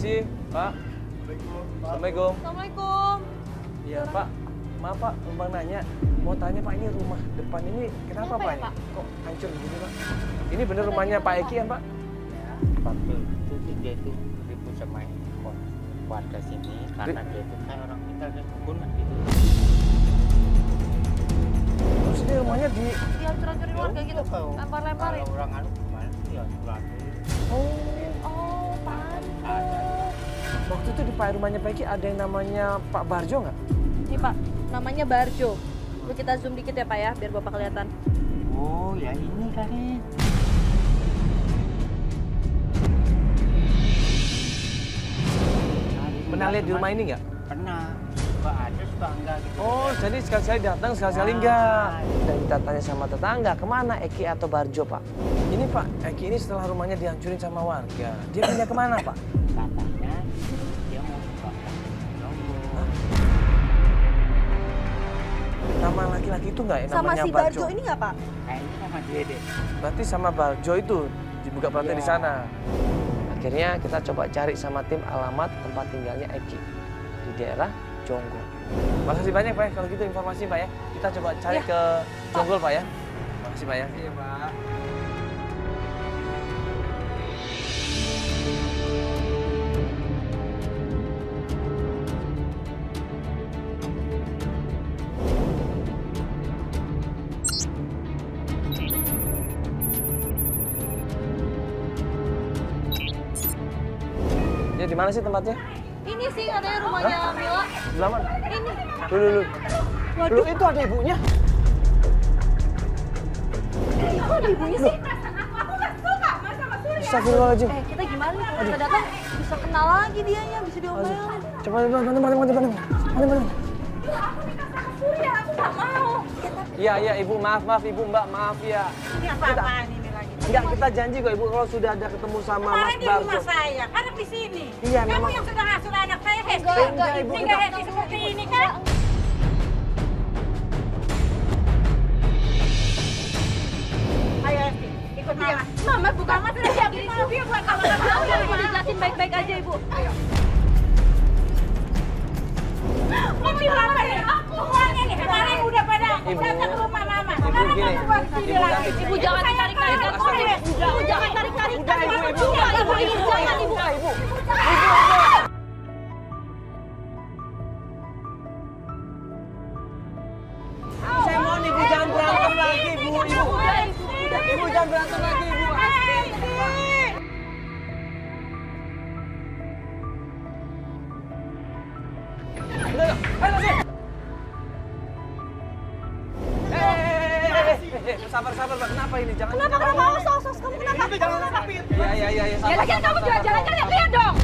kasih, Pak. Assalamualaikum. Assalamualaikum. Iya, Pak. Maaf, Pak. Numpang nanya. Mau tanya, Pak, ini rumah depan ini kenapa, Kenapa Pak? ya, Pak? Kok hancur begini, Pak? Ini bener rumahnya Pak Eki kan, Pak? Waktu itu dia itu ribut sama warga sini karena dia itu kayak orang tinggal di kebunan gitu. Terus ini rumahnya di... Dihancur-hancurin warga gitu. Tahu. Lempar-lemparin. Kalau orang anu gimana sih ya surat. Oh, pantes. Waktu itu di Pak rumahnya Pak Eki ada yang namanya Pak Barjo nggak? Nih Pak, namanya Barjo. Lu kita zoom dikit ya Pak ya, biar Bapak kelihatan. Oh ya ini kali. Pernah lihat di rumah ini nggak? Pernah. Suka ada, suka enggak gitu. Oh, jadi sekali-sekali datang, sekali-sekali enggak. Dan kita tanya sama tetangga, kemana Eki atau Barjo, Pak? Ini Pak, Eki ini setelah rumahnya dihancurin sama warga, dia pindah kemana, Pak? Katanya dia mau buka lombok. Nama laki-laki itu nggak ya, Sama namanya si Barjo ini nggak Pak? Kayaknya sama dia deh. Berarti sama Barjo itu dibuka praktek di sana. Akhirnya kita coba cari sama tim alamat tempat tinggalnya Eki di daerah Jonggol. Makasih banyak Pak ya, kalau gitu informasi Pak ya. Kita coba cari ke Jonggol Pak ya. Makasih Pak ya. Iya Pak. Ya di mana sih tempatnya? Ini sih katanya rumahnya Mila. Sebelah mana? Ini. Dulu. Waduh. Lu itu ada ibunya? Kok ada ibunya sih? Astagfirullahaladzim. Kita gimana nih kalau kita datang bisa kenal lagi dianya, bisa diomelin. Coba bantu. Aku minta sama Surya, aku nggak mau. Iya ibu, maaf ibu mbak, maaf ya. Ini apa-apaan ini lagi? Enggak, kita janji kok ibu kalau sudah ada ketemu sama Mas Kemarin di Barjo. rumah saya, karena di sini. Iya, Kamu memang. yang sudah ngasuh anak saya, Hesti. Enggak, Ibu, Ini kita- nggak Hesti seperti ini kan? Ayo Hesti, ikut mama. Mama bukan Mama sudah siapin mobil buat kamu. Udah dijelasin baik-baik aja ibu. Mobil apa nih? Semuanya nih, kemarin udah pada Ibu. datang ke rumah mama. Ibu, Sekarang gini. kamu buat sini Ibu, lagi. jangan. Ibu jangan ditarik-tarik. Ibu jangan tarik-tarik. Udah, Ibu. Jangan ibu. Udah, ibu. Saya mohon ibu jangan berantem lagi, ibu. Ibu jangan berantem lagi, ibu. Udah, ayo sih. Sabar, Pak. Kenapa ini? Jangan. Kenapa? Sos, kamu kenapa? Iya. Ya lagian kamu jalan-jalan lihat dong.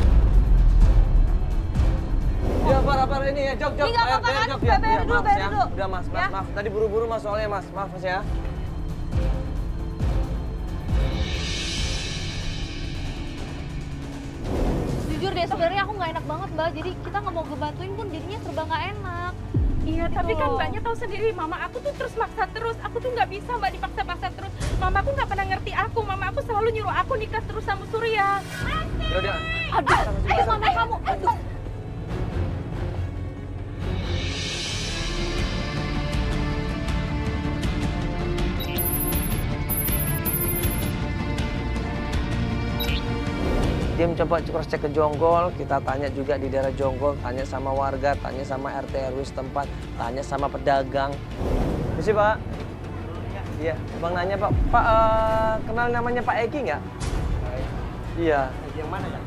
Ya, apa ini ya, jog. Ini nggak apa-apa kan? Jog. Bayar dulu, Maaf bayar ya. dulu. Udah, Mas. Ya. Maaf. Tadi buru-buru Mas soalnya, Mas. Maaf, Mas ya. Jujur deh sebenarnya aku nggak enak banget Mbak. Jadi kita nggak mau ngebantuin pun jadinya serba nggak enak. Iya, tapi kan loh. Mbaknya tahu sendiri, mama aku tuh terus maksa terus. Aku tuh nggak bisa Mbak dipaksa-paksa terus. Mama aku nggak pernah ngerti aku. Mama aku selalu nyuruh aku nikah terus sama Surya. Ya udah. Aduh, ayo mama kamu. Aduh. Tim coba cross cek ke Jonggol, kita tanya juga di daerah Jonggol, tanya sama warga, tanya sama RT RW setempat, tanya sama pedagang. Misi Pak? Iya, Bang nanya Pak. Pak kenal namanya Pak Eki nggak? Iya. Yang mana ya?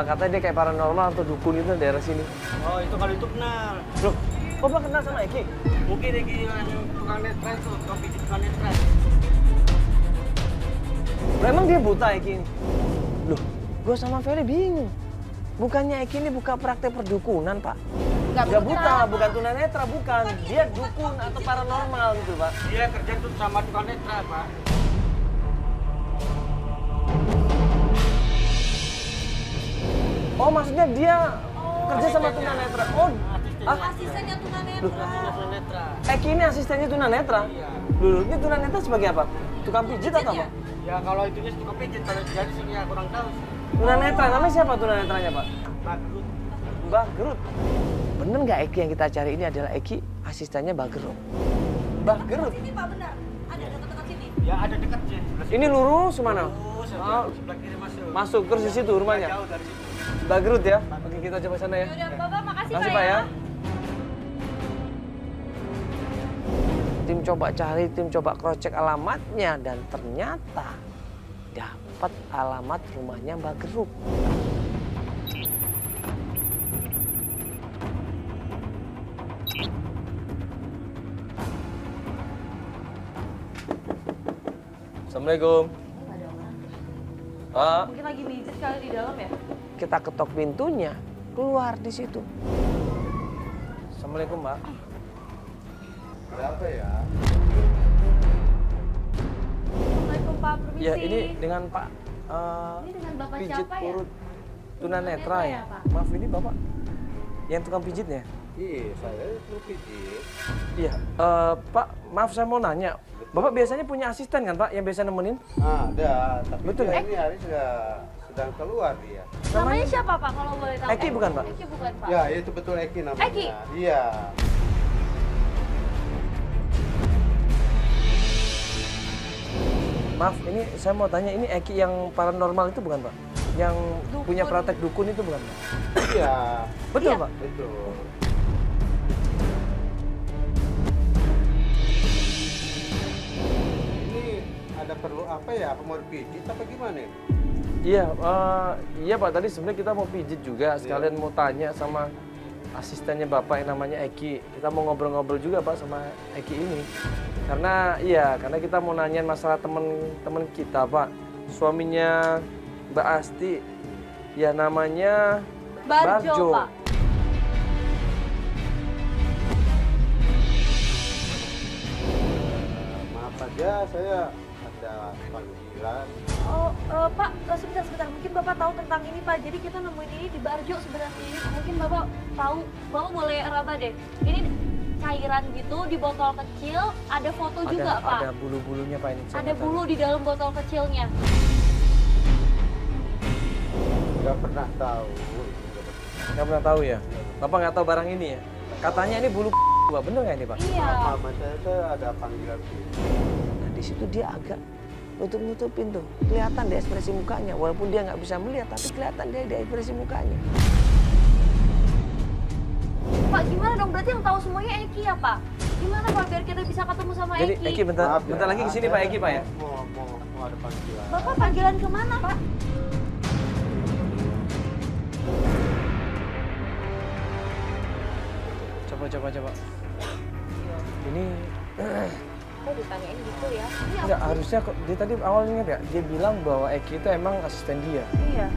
Katanya dia kayak paranormal atau dukun itu daerah sini. Oh itu kalau itu kenal. Loh, kok Pak kenal sama Eki? Mungkin Eki yang tukang netra itu, tukang pijit tukang netra. Loh, emang dia buta Eki ini? Loh, gue sama Feli bingung. Bukannya Eki ini buka praktek perdukunan, Pak? Nggak buta, bukan tunanetra, bukan. Dia dukun atau paranormal gitu, Pak. Dia kerja tuh sama tukang netra, Pak. Oh, maksudnya dia kerja sama tunanetra. Oh, Asistennya tunanetra. Netra. Eki ini asistennya tunanetra? Iya. Dulu, ini tunanetra sebagai apa? Tukang pijit atau apa? Ya kalau itunya suka pijit, kalau jadi sini ya kurang tahu. Tunanetra, namanya siapa tunanetranya Pak? Bagus. Mbak Gerut. Bener nggak Eki yang kita cari ini adalah Eki, asistennya Mbak Gerut? Mbak Gerut? Sini Pak, benar. Ada dekat-dekat sini. Ya ada dekat sih. Ini lurus mana? Oh, sebelah kiri masuk. Masuk, terus di situ rumahnya? Jauh dari situ. Mbak Gerut ya? Oke, kita coba sana ya. Yaudah, Bapak makasih Makasih Pak Pak ya. ya. Tim coba cari, tim coba cross-check alamatnya dan ternyata dapat alamat rumahnya Mbak Gerut. Assalamualaikum. Pak, Mungkin lagi mijit kali di dalam ya? kita ketok pintunya, keluar di situ. Assalamualaikum, Mbak. Berapa ya? Assalamualaikum Pak, permisi. Ya, ini dengan Pak Ini dengan Bapak pijit siapa ya? urut tunanetra Tunanetra ya? ya, Pak? Maaf, ini Bapak yang tukang pijitnya? Iya, saya itu pijit. Iya, Pak, maaf saya mau nanya. Bapak biasanya punya asisten kan, Pak, yang biasa nemenin? Ada, tapi Betul, dia ya? ini hari sedang keluar dia. Namanya siapa Pak kalau boleh tahu? Eki bukan, Pak? Eki bukan Pak. Ya, itu betul Eki namanya. Eki? Iya. Maaf, ini saya mau tanya, ini Eki yang paranormal itu bukan, Pak? Yang punya praktek dukun itu bukan, Pak? Iya, Betul, Iya. Pak? betul. Ini ada perlu apa ya? Apa mau dipijit apa gimana? Iya, iya Pak. Tadi sebenarnya kita mau pijit juga, sekalian mau tanya sama asistennya Bapak yang namanya Eki. Kita mau ngobrol-ngobrol juga Pak sama Eki ini. Karena kita mau nanyain masalah temen kita Pak. Suaminya Mbak Asti, ya namanya Barjo, Pak. Maaf aja, saya ada panggilan. Oh, Pak, sebentar. Mungkin Bapak tahu tentang ini, Pak. Jadi kita nemuin ini di Barjo sebenarnya. Mungkin Bapak tahu. Bapak boleh raba deh. Ini cairan gitu di botol kecil. Ada foto juga, Pak. Ada bulu-bulunya Pak ini. Ada bulu di dalam botol kecilnya. Nggak pernah tahu. Nggak pernah tahu ya? Bapak nggak tahu barang ini ya? Katanya ini bulu Pak. Bener nggak ini Pak? Iya. Mama saya ada panggilan. Nah di situ dia agak nutup-nutupin tuh. Kelihatan di ekspresi mukanya. Walaupun dia nggak bisa melihat, tapi kelihatan dia di ekspresi mukanya. Pak, gimana dong? Berarti yang tahu semuanya Eki ya, Pak? Gimana Pak biar kita bisa ketemu sama Jadi Eki? Eki bentar Maaf ya, lagi kesini Pak Eki Pak ya? Mau ada panggilan. Bapak panggilan kemana, Pak? Coba. Ini Kok ditanyain gitu ya? Ini enggak apa sih? harusnya kok dia tadi awal ingat ya, dia bilang bahwa Eki itu emang asisten dia. Iya.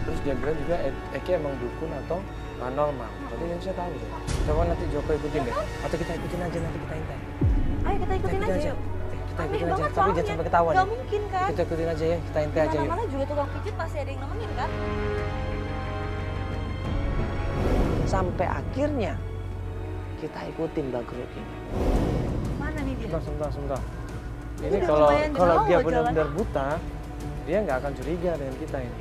Terus dia bilang juga Eki emang dukun atau paranormal. Jadi yang saya tahu deh. Coba nanti Joko ikutin deh. Atau kita ikutin aja nanti kita intai. Ayo kita ikutin aja yuk. Kita Aneh ikutin aja, banget tapi soalnya. jangan sampai ketahuan. Gak Ya. mungkin kan? Kita ikutin aja ya, kita intai aja yuk. Mana-mana juga tukang pijit pasti ada yang nemenin kan? Sampai akhirnya kita ikutin Mbak Gerut ini. Mana nih dia? Sebentar. Ini udah kalau lumayan kalau jauh dia loh benar-benar buta, dia nggak akan curiga dengan kita ini.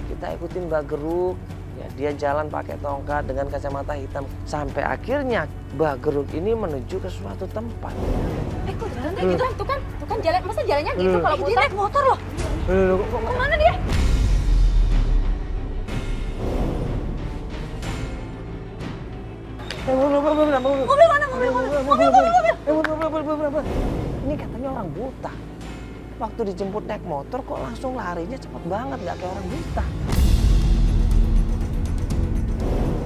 Kita ikutin Mbak Gerut, ya dia jalan pakai tongkat dengan kacamata hitam. Sampai akhirnya Mbak Gerut ini menuju ke suatu tempat. Kok jalannya gitu? Tuh kan jalan, masa jalannya gitu kalau dia naik motor loh? Kemana dia? Mobil mana? Mobil. Ini katanya orang buta. Waktu dijemput naik motor kok langsung larinya cepet banget, nggak kayak orang buta.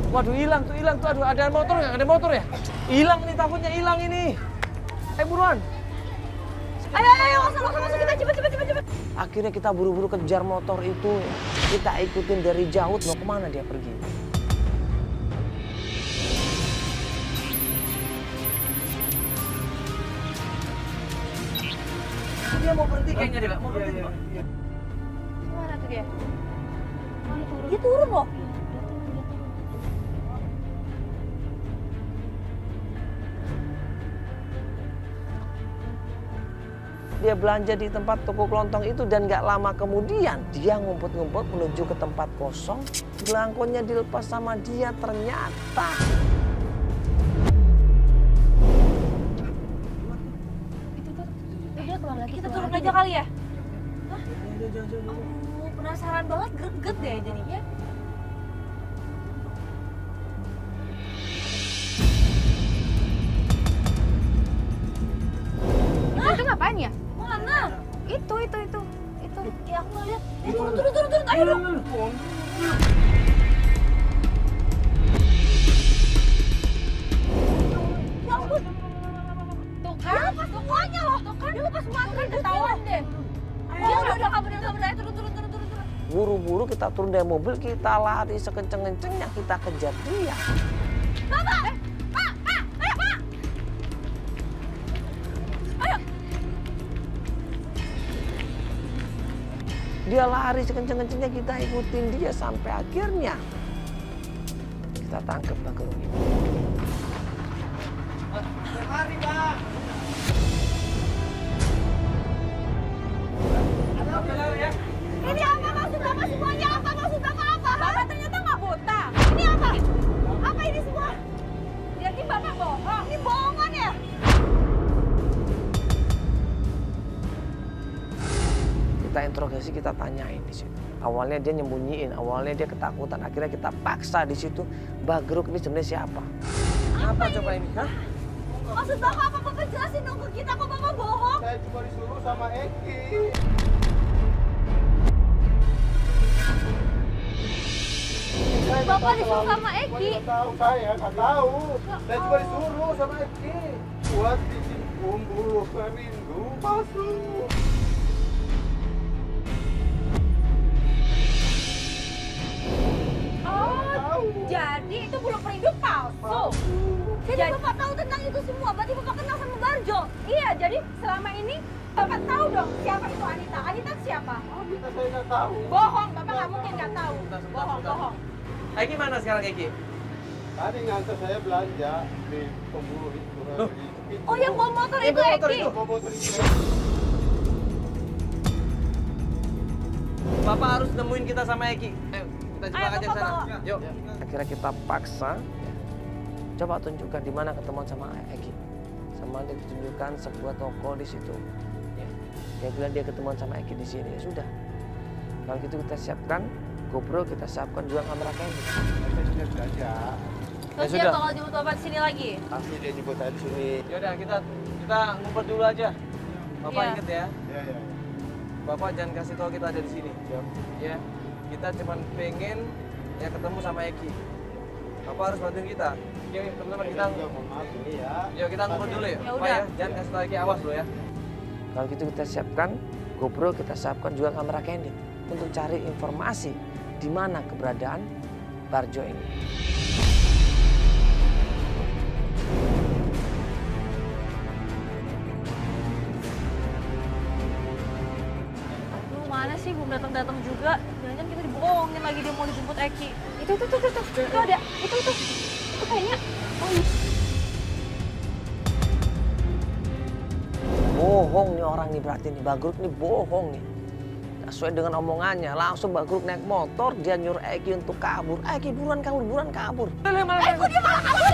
Waduh hilang tuh. Aduh ada motor nggak? Ada motor ya? Hilang nih, takutnya hilang ini. Buruan. Ayo, masuk kita cepet. Akhirnya kita buru-buru kejar motor itu. Kita ikutin dari jauh, mau kemana dia pergi. Dia mau berhenti kayaknya dia, mau berhenti Pak. Gimana tuh dia? Dia turun loh. dia belanja di tempat toko kelontong itu dan nggak lama kemudian dia ngumpet-ngumpet menuju ke tempat kosong. Belangkonya dilepas sama dia ternyata. Dia keluar lagi. Kita turun aja kali ya? Hah? Oh, penasaran banget, greget deh jadinya. Itu ngapain ya? Mana? Itu. Ya aku nggak lihat. Turun. Ayo dong. Ya ampun. Tuh kan? Semuanya loh. Tuh kan. Dia lepas makan ketahuan deh. Dia udah kabur. Ayo turun. Buru-buru kita turun dari mobil, kita lari sekenceng-kencengnya, kita kejar dia. Bapak! Pak! Ayo! Dia lari sekenceng-kencengnya, kita ikutin dia sampai akhirnya kita tangkap Bagro ini. Ini apa maksud Bapak semuanya? Apa maksud Bapak apa? Bapak ternyata nggak buta. Ini apa? Apa ini semua? Jadi Bapak bohong. Ini bohongan ya? Kita interogasi, kita tanyain di situ. Awalnya dia nyembunyiin, awalnya dia ketakutan, akhirnya kita paksa di situ. Bagruk ini sebenarnya siapa? Apa coba ini? Hah? Maksud Bapak apa? Bapak jelasin dong ke kita kok Bapak bohong. Saya cuma disuruh sama Eki. Bapak disuruh sama Eki. Nggak tahu, saya nggak tahu. Saya cuma disuruh sama Eki. Buat bikin bumbu minggu masuk. Oh, jadi itu bulu perindu palsu. Jadi Bapak tahu tentang itu semua. Berarti Bapak kenal sama Barjo. Iya, jadi selama ini Bapak tahu dong siapa itu Anita. Anita siapa? Oh, kita saya nggak tahu. Bohong, Bapak nggak mungkin nggak tahu. Bohong. Eki mana sekarang Eki? Tadi ngantar saya belanja di pemburu itu. Oh yang bawa motor itu motor Eki. itu. Bawa motor itu. Bapak harus nemuin kita sama Eki. Ayo, kita coba Ayo, aja Bapak sana. bawa. Yuk. Akhirnya kita paksa. Coba tunjukkan di mana ketemuan sama Eki. Sama dia tunjukkan sebuah toko di situ. Ya. Dia bilang dia ketemuan sama Eki di sini. Ya sudah. Kalau gitu kita siapkan GoPro, kita siapkan juga kamera candid. Saya sudah belanja. Terus dia sudah. bakal jemput Bapak di sini lagi. Asli dia jemput saya di sini. Yaudah kita ngumpet dulu aja. Bapak Iya. inget ya. Ya. Bapak jangan kasih tahu kita ada di sini. Ya. Kita cuma pengen ya ketemu sama Eki. Bapak harus bantuin kita. Oke, teman-teman kita. juga mohon maaf ini ya. Yuk kita ngumpet dulu ya. Ya Pak udah. ya, jangan kasih tahu Eki, awas lo ya. Kalau gitu kita siapkan GoPro, kita siapkan juga kamera candid untuk cari informasi di mana keberadaan Barjo ini. Aduh mana sih belum datang juga. Jangan-jangan kita dibohongin lagi dia mau dijemput Eki. Itu ada. Itu kayaknya. Oh, iya. Bohong nih orang nih berarti nih, Bagruk nih bohong nih. Gak sesuai dengan omongannya, langsung Bagruk naik motor, dia nyuruh Eki untuk kabur. Eki buruan kabur. Kok dia malah kabur? Kok dia malah kabur?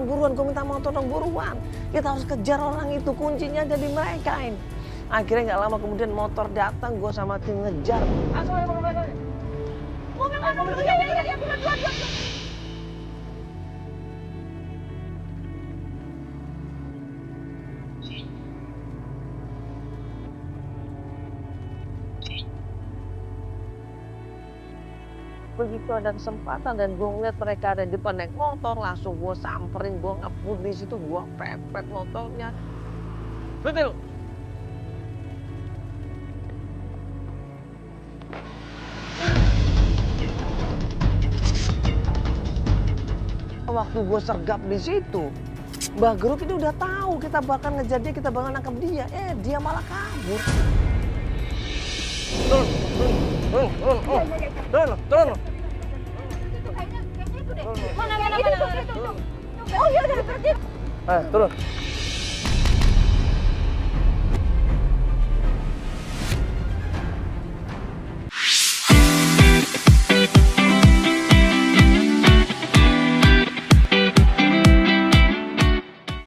Buruan, kau minta motor dong, buruan. Kita harus kejar orang itu, kuncinya ada di mereka ini. Akhirnya nggak lama kemudian motor datang, gue sama tim ngejar. Begitu ada kesempatan dan gue ngeliat mereka ada di depan naik motor, langsung gue samperin, gue ngebut di situ, gue pepet motornya. Betul. Waktu gue sergap di situ, Bagruk ini udah tahu kita bakal ngejar dia, kita bakal nangkap dia. Dia malah kabur. Betul. Turun, turun. Itu kayaknya itu deh. Mana? Oh iya udah berarti. Turun.